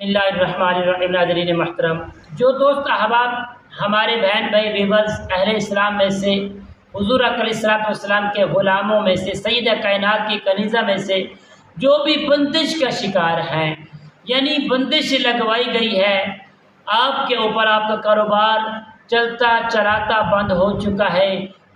बिस्मिल्लाहिर्रहमानिर्रहीम। नाज़रीन महतरम, जो दोस्त अहबाब हमारे बहन भाई वीवर्स अहले इस्लाम में से हुज़ूर अलैहिस्सलाम के ग़ुलामों में से सैयद कायनात की कनीज़ा में से जो भी बंदिश का शिकार हैं, यानी बंदिश लगवाई गई है आपके ऊपर, आपका कारोबार चलता चलाता बंद हो चुका है,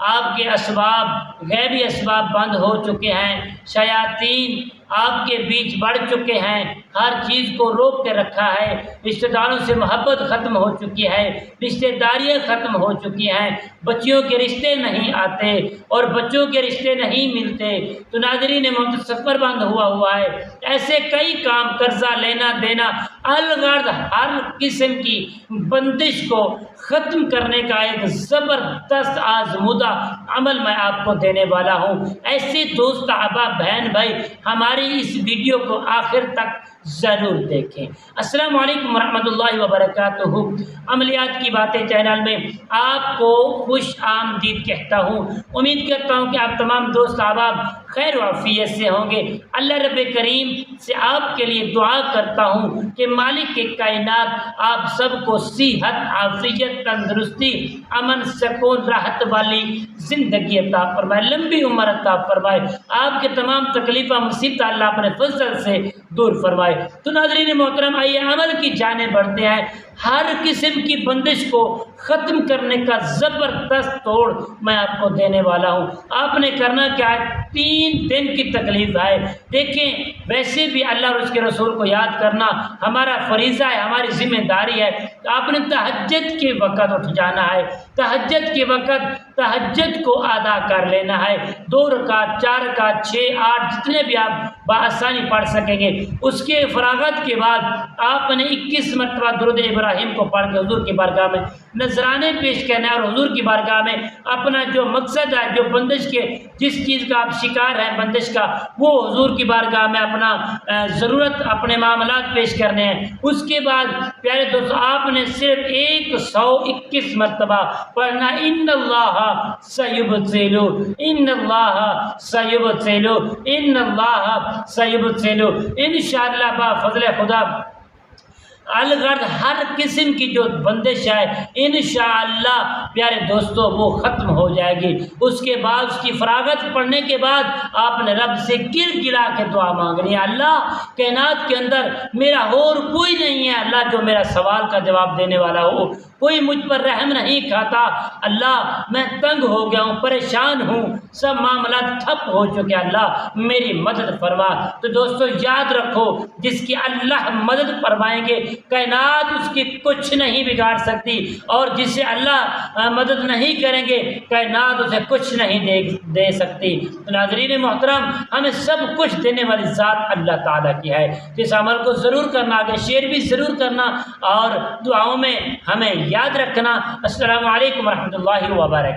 आपके असबाब गैबी असबाब बंद हो चुके हैं, शयातीन आपके बीच बढ़ चुके हैं, हर चीज़ को रोक के रखा है, रिश्तेदारों से मोहब्बत ख़त्म हो चुकी है, रिश्तेदारियाँ ख़त्म हो चुकी हैं, बच्चियों के रिश्ते नहीं आते और बच्चों के रिश्ते नहीं मिलते, तो नाज़रीन मोहतरम सफ़र बंद हुआ है। ऐसे कई काम, कर्जा लेना देना, अलगर्द हर किस्म की बंदिश को ख़त्म करने का एक ज़बरदस्त आज़मूदा अमल मैं आपको देने वाला हूँ। ऐसे दोस्त अहबाब बहन भाई हमारी इस वीडियो को आखिर तक ज़रूर देखें। अस्सलामु अलैकुम वरहमतुल्लाहि वबरकातुहू। अमलियात की बातें चैनल में आपको खुश आमदीद कहता हूँ। उम्मीद करता हूँ कि आप तमाम दोस्त अहबाब खैर वाफियत से होंगे। अल्लाह रब्बे करीम से आपके लिए दुआ करता हूँ कि मालिक के कायनात आप सबको सेहत, आफियत, तंदुरुस्ती, अमन, सुकून, राहत वाली ज़िंदगी अता फरमाए, लंबी उम्र अता फरमाए, आपके तमाम तकलीफ़ मुसीबत अल्लाह अपने फजल से दूर फरमाए। तो नाज़रीन मोहतरम, आइए अमल की जानिब बढ़ते हैं। हर किस्म की बंदिश को ख़त्म करने का ज़बरदस्त तोड़ मैं आपको देने वाला हूँ। आपने करना क्या है, 3 दिन की तकलीफ़ है। देखें, वैसे भी अल्लाह और उसके रसूल को याद करना हमारा फरीज़ा है, हमारी ज़िम्मेदारी है। तो आपने तहज्जुद के वक़्त उठ जाना है, तहज्जुद के वक़्त तहज्जुद को अदा कर लेना है। 2 रकात, 4 रकात, 6, 8 जितने भी आप बआसानी पढ़ सकेंगे। उसके फरागत के बाद आपने 21 मरतबा दुरूद इब्राहिम को पढ़ के हुजूर की बारगाह में नजराने पेश करना है और हुजूर की बारगाह में अपना जो मकसद है, जो बंदिश के जिस चीज़ का आप शिकार हैं बंदिश का, वो हुजूर की बारगाह में अपना ज़रूरत, अपने मामलात पेश करने हैं। उसके बाद प्यारे दोस्तों, आपने सिर्फ 121 मरतबा पढ़ना इन्नल्लाह सयुबतिलु, इन्नल्लाह सयुबतिलु, इन्नल्लाह सयुबतिलु। इंशाअल्लाह बा फज़ल खुदा अलगर्द हर किस्म की जो बंदिश है इंशाअल्लाह प्यारे दोस्तों वो ख़त्म हो जाएगी। उसके बाद उसकी फरागत पढ़ने के बाद आपने रब से गिड़ा के दुआ मांगनी है, अल्लाह कायनात के अंदर मेरा और कोई नहीं है अल्लाह जो मेरा सवाल का जवाब देने वाला हो, कोई मुझ पर रहम नहीं खाता, अल्लाह मैं तंग हो गया हूँ, परेशान हूँ, सब मामला ठप हो चुके, अल्लाह मेरी मदद फरमा। तो दोस्तों याद रखो, जिसकी अल्लाह मदद फरमाएंगे कायनात उसकी कुछ नहीं बिगाड़ सकती, और जिसे अल्लाह मदद नहीं करेंगे कायनात उसे कुछ नहीं दे सकती। तो नाज़रीन मोहतरम, हमें सब कुछ देने वाली ज़ात अल्लाह ताला की है। तो इस अमल को ज़रूर करना, आगे शेयर भी ज़रूर करना और दुआओं में हमें याद रखना। अस्सलामु अलैकुम वरहमतुल्लाहि वबरकातुहू।